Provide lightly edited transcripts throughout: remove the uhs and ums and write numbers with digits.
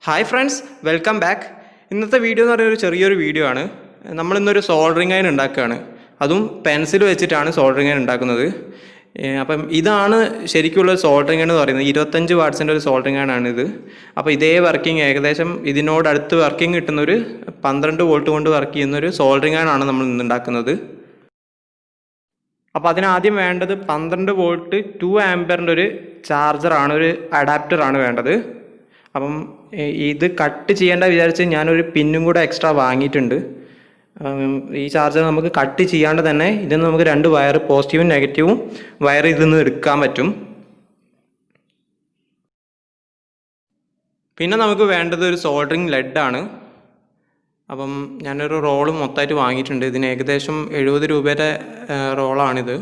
Hi friends, welcome back. ഇന്നത്തെ video എന്ന് പറയുന്നത് ചെറിയൊരു വീഡിയോ ആണ്. നമ്മളിന്നൊരു സോൾഡറിങ് അയൺ ഉണ്ടാക്കുകയാണ്. അതും പെൻസിൽ വെച്ചിട്ടാണ് സോൾഡറിങ് അയൺ ഉണ്ടാക്കുന്നത്. അപ്പം ഇതാണ് ശരിക്കുള്ള സോൾഡറിങ് അയൺ എന്ന് പറയുന്നത്. 25 വാട്ട്സിൻ്റെ ഒരു സോൾഡറിങ് അയൺ ആണിത്. അപ്പോൾ ഇതേ വർക്കിംഗ് ഏകദേശം ഇതിനോടടുത്ത് വർക്കിംഗ് കിട്ടുന്നൊരു 12 വോൾട്ട് കൊണ്ട് വർക്ക് ചെയ്യുന്നൊരു സോൾഡറിങ് അയൺ ആണ് നമ്മൾ ഇന്ന് ഉണ്ടാക്കുന്നത്. അപ്പോൾ അതിനാദ്യം വേണ്ടത് 12 വോൾട്ട് 2 ആംപിയറിൻ്റെ ഒരു ചാർജറാണ്, ഒരു അഡാപ്റ്ററാണ് വേണ്ടത്. അപ്പം ഇത് കട്ട് ചെയ്യേണ്ട വിചാരിച്ച് ഞാനൊരു പിന്നും കൂടെ എക്സ്ട്രാ വാങ്ങിയിട്ടുണ്ട്. ഈ ചാർജർ നമുക്ക് കട്ട് ചെയ്യാണ്ട് തന്നെ ഇതിൽ നിന്ന് നമുക്ക് 2 വയർ, പോസിറ്റീവും നെഗറ്റീവും വയർ ഇതിൽ നിന്ന് എടുക്കാൻ പറ്റും. പിന്നെ നമുക്ക് വേണ്ടത് ഒരു സോൾഡറിങ് ലെഡാണ്. അപ്പം ഞാനൊരു റോള് മൊത്തമായിട്ട് വാങ്ങിയിട്ടുണ്ട്. ഇതിന് ഏകദേശം 70 രൂപയുടെ റോളാണിത്.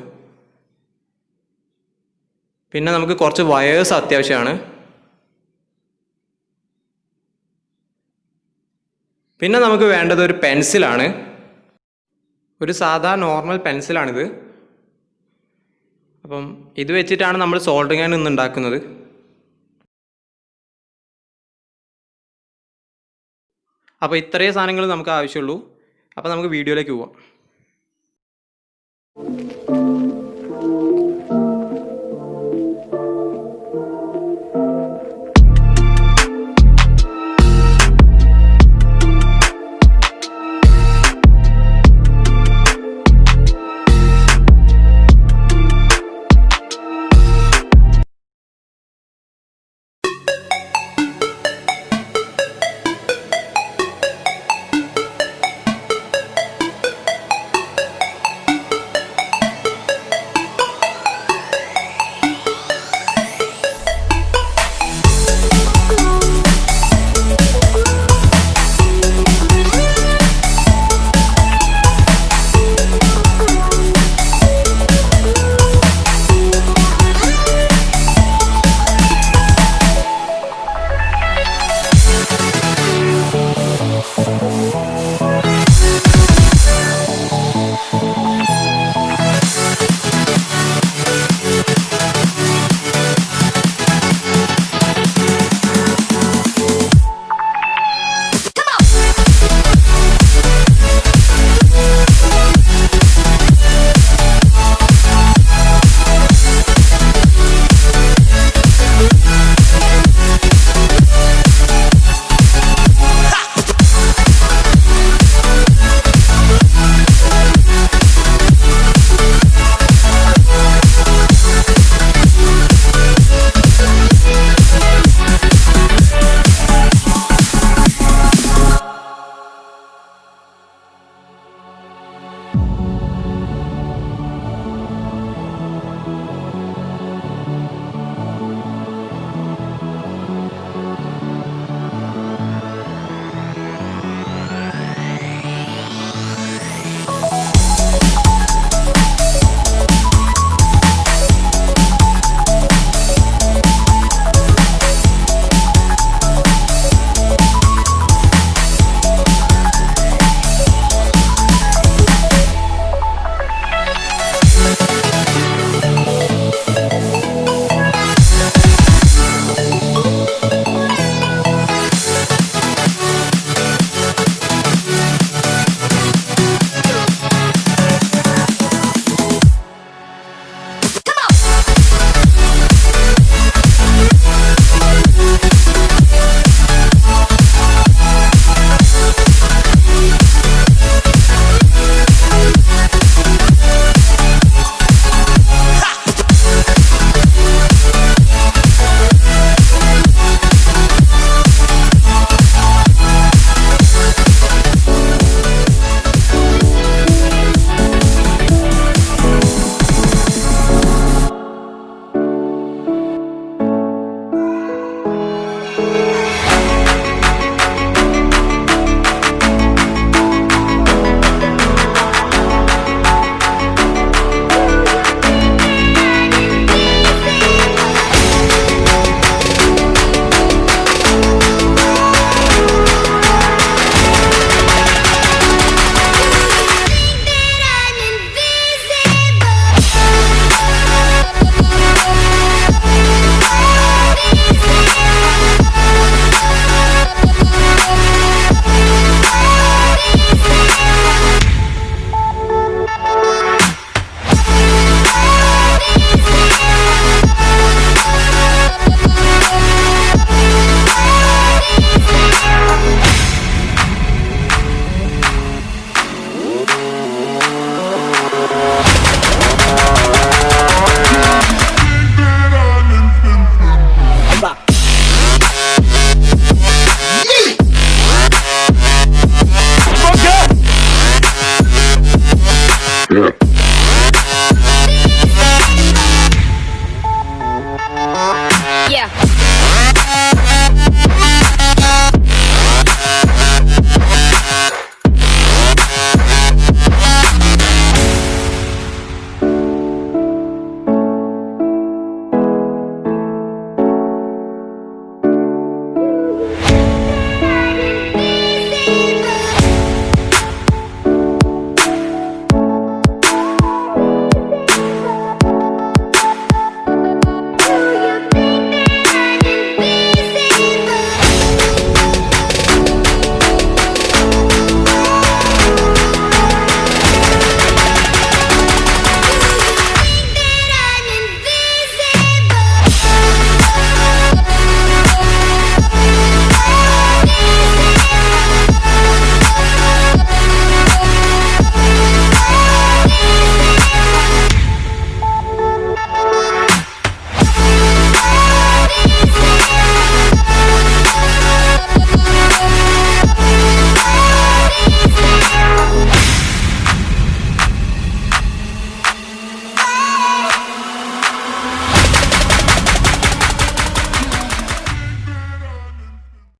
പിന്നെ നമുക്ക് കുറച്ച് വയേഴ്സ് അത്യാവശ്യമാണ്. പിന്നെ നമുക്ക് വേണ്ടത് ഒരു പെൻസിലാണ്. ഒരു സാധാ നോർമൽ പെൻസിലാണിത്. അപ്പം ഇത് വെച്ചിട്ടാണ് നമ്മൾ സോൾഡറിങ് അയൺ ഇന്ന് ഉണ്ടാക്കുന്നത്. അപ്പോൾ ഇത്രയും സാധനങ്ങൾ നമുക്ക് ആവശ്യമുള്ളൂ. അപ്പോൾ നമുക്ക് വീഡിയോയിലേക്ക് പോവാം.